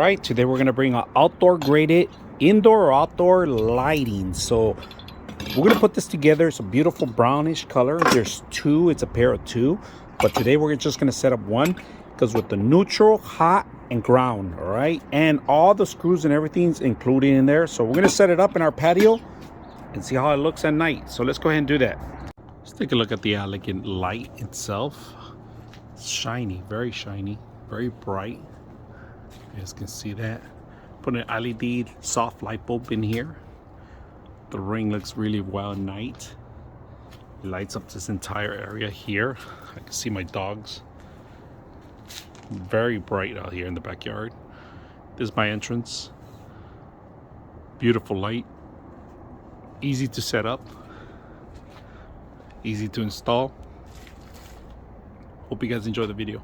right, today we're gonna bring an outdoor graded indoor or outdoor lighting. So we're gonna put this together. It's a beautiful brownish color. There's two, it's a pair of two, but today we're just gonna set up one because with the neutral, hot, and ground, all right, and all the screws and everything's included in there. So we're gonna set it up in our patio and see how it looks at night. So let's go ahead and do that. Let's take a look at the elegant light itself. It's shiny, very bright. You guys can see that. Put an LED soft light bulb in here. The ring looks really well at night. It lights up this entire area here. I can see my dogs. Very bright out here in the backyard. This is my entrance. Beautiful light. Easy to set up. Easy to install. Hope you guys enjoy the video.